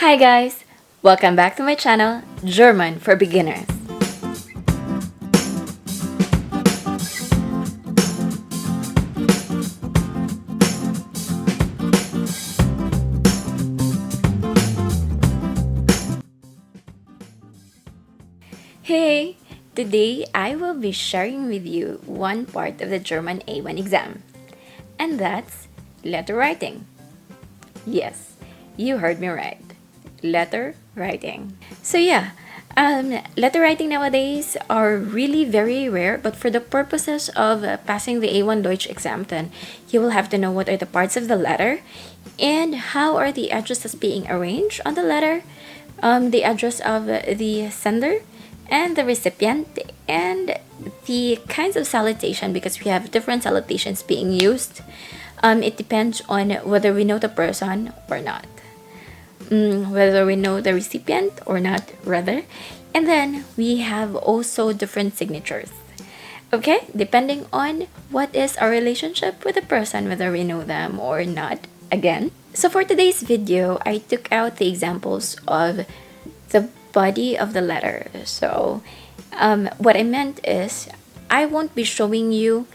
Hi guys! Welcome back to my channel, German for Beginners. Hey! Today I will be sharing with you one part of the German A1 exam, and that's letter writing. Yes, you heard me right. Letter writing. Letter writing nowadays are really very rare, but for the purposes of passing the A1 Deutsch exam, then you will have to know what are the parts of the letter and how are the addresses being arranged on the letter, the address of the sender and the recipient, and the kinds of salutation because we have different salutations being used. It depends on whether we know the person or not, whether we know the recipient or not, rather. And then we have also different signatures. Okay, depending on what is our relationship with the person, whether we know them or not, again. So for today's video, I took out the examples of the body of the letter. So what I meant is I won't be showing you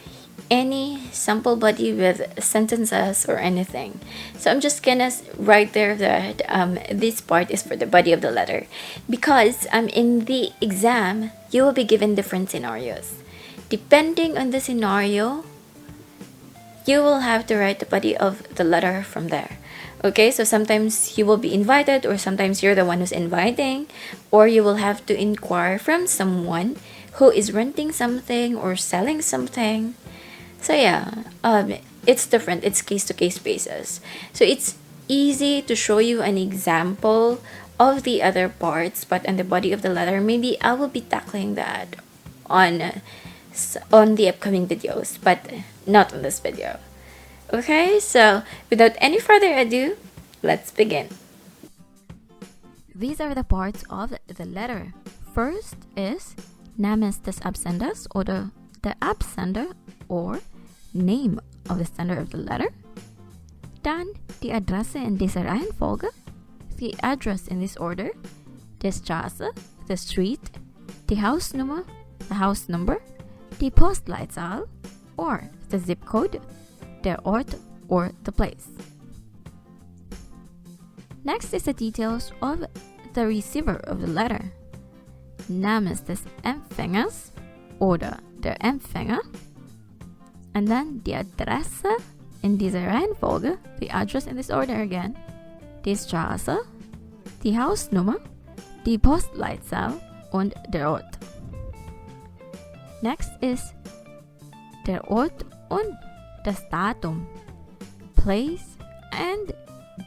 any sample body with sentences or anything. So I'm just gonna write there that this part is for the body of the letter, because in the exam you will be given different scenarios. Depending on the scenario, you will have to write the body of the letter from there. Okay, so sometimes you will be invited, or sometimes you're the one who's inviting, or you will have to inquire from someone who is renting something or selling something. So it's different. It's case to case basis. So it's easy to show you an example of the other parts, but on the body of the letter, maybe I will be tackling that on the upcoming videos, but not on this video. Okay, so without any further ado, let's begin. These are the parts of the letter. First is Namens des Absenders, oder the Absender, or name of the sender of the letter. Dann die Adresse in dieser Reihenfolge, the address in this order, die Straße, the street, die Hausnummer, the house number, die Postleitzahl, or the zip code, der Ort, or the place. Next is the details of the receiver of the letter. Namens des Empfängers, oder der Empfänger. And then die Adresse in dieser Reihenfolge, the address in this order again, die Straße, die Hausnummer, die Postleitzahl und der Ort. Next is der Ort und das Datum, place and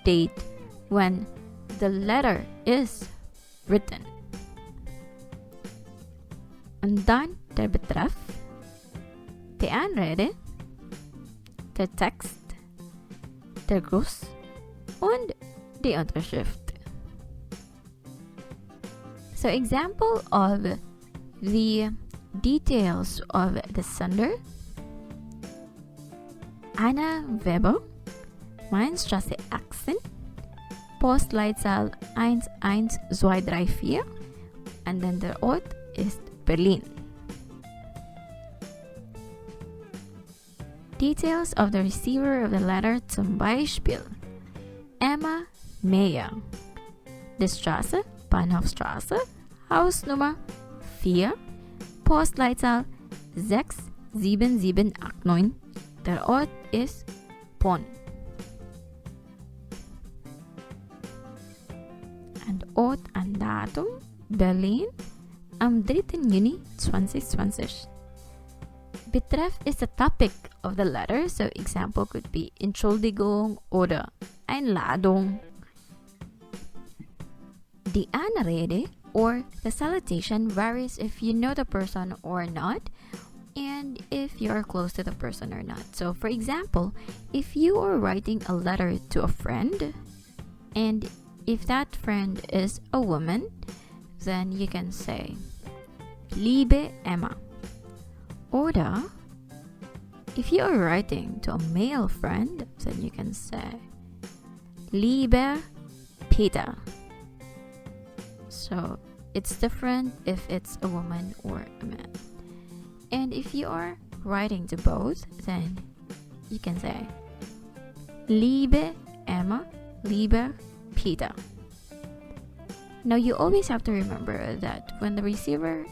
date when the letter is written. Und dann der Betreff, die Anrede, der Text, der Gruß und die Unterschrift. So example of the details of the sender: Anna Weber, Mainstraße 18, Postleitzahl 11234, and then der Ort ist Berlin. Details of the receiver of the letter, zum Beispiel Emma Meyer, die Straße, Bahnhofstraße, Hausnummer 4, Postleitzahl 67789, der Ort ist Bonn. And Ort and Datum, Berlin, am 3. Juni 2020. Betreff is the topic of the letter, so example could be Entschuldigung oder Einladung. Die Anrede, or the salutation, varies if you know the person or not, and if you are close to the person or not. So for example, if you are writing a letter to a friend, and if that friend is a woman, then you can say Liebe Emma. Oder if you are writing to a male friend, then you can say Lieber Peter. So it's different if it's a woman or a man. And if you are writing to both, then you can say Liebe Emma, liebe Peter. Now you always have to remember that when the receiver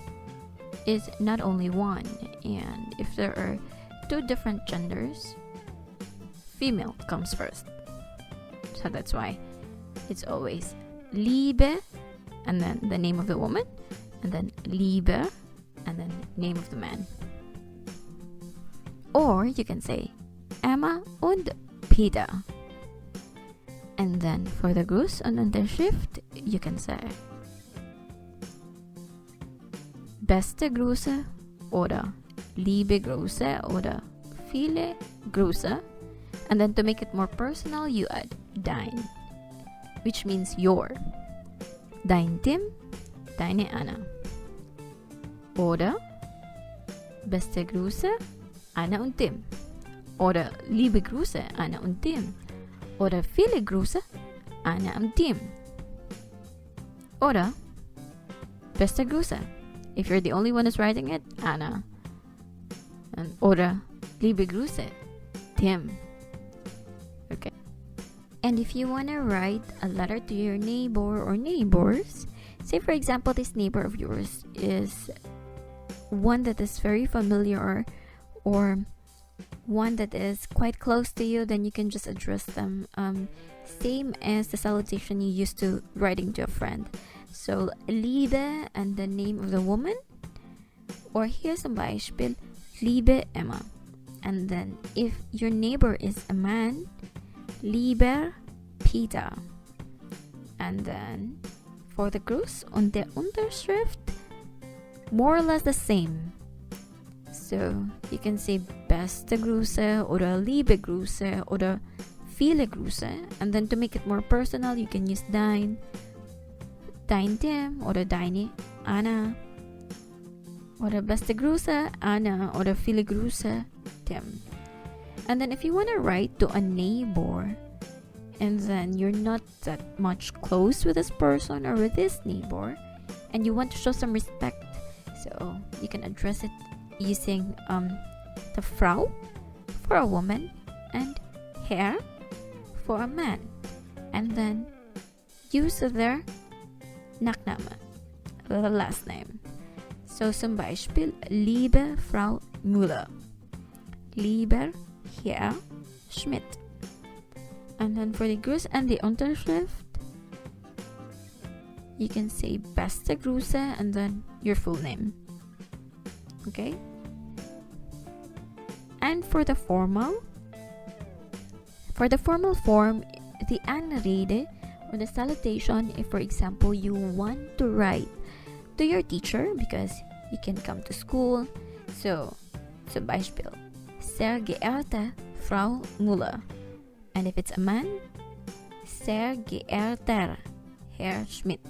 is not only one, and if there are two different genders, female comes first. So that's why it's always Liebe and then the name of the woman, and then Liebe and then name of the man. Or you can say Emma und Peter. And then for the Gruß und Unterschrift, you can say beste Grüße oder liebe Grüße oder viele Grüße. And then to make it more personal, you add dein, which means your. Dein Tim, deine Anna. Oder beste Grüße, Anna und Tim. Oder liebe Grüße, Anna und Tim. Oder viele Grüße, Anna und Tim. Oder beste Grüße. If you're the only one who's writing it, Anna. Oder liebe Grüße, Tim. Okay. And if you want to write a letter to your neighbor or neighbors, say for example this neighbor of yours is one that is very familiar or one that is quite close to you, then you can just address them same as the salutation you used to writing to a friend. So Liebe and the name of the woman, or here's some Beispiel, Liebe Emma. And then if your neighbor is a man, lieber Peter. And then for the Gruß und der Unterschrift, more or less the same. So you can say beste Grüße oder liebe Grüße oder viele Grüße. And then to make it more personal, you can use dein Tim oder deine Anna. Oder beste Grüße Anna oder viele Grüße Tim. And then if you want to write to a neighbor and then you're not that much close with this person or with this neighbor and you want to show some respect, so you can address it using the Frau for a woman and Herr for a man, and then use their Nachname, the last name. So zum Beispiel liebe Frau Müller, lieber Herr Schmidt. And then for the Gruß and the Unterschrift, you can say beste Grüße and then your full name. Okay? And for the formal form, the Anrede or the salutation, if for example you want to write to your teacher because you can come to school. So, zum Beispiel, sehr geehrte Frau Müller. And if it's a man, sehr geehrter Herr Schmidt.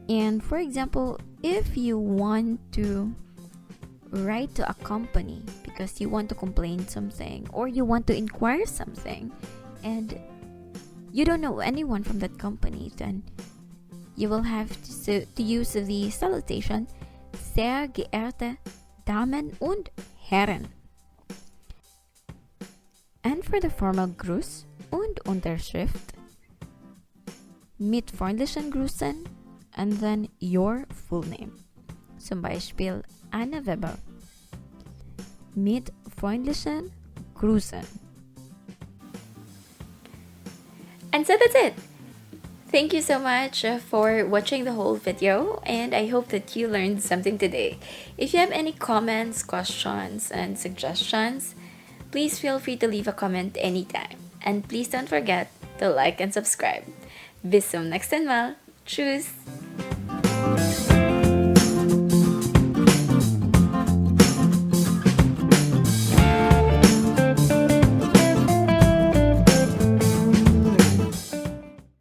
And for example, if you want to write to a company because you want to complain something or you want to inquire something and you don't know anyone from that company, then you will have to use the salutation sehr geehrte Damen und Herren. And for the formal Gruß und Unterschrift, mit freundlichen Grüßen and then your full name. Zum Beispiel Anna Weber. Mit freundlichen Grüßen. And so that's it. Thank you so much for watching the whole video, and I hope that you learned something today. If you have any comments, questions, and suggestions, please feel free to leave a comment anytime. And please don't forget to like and subscribe. Bis zum nächsten Mal. Tschüss!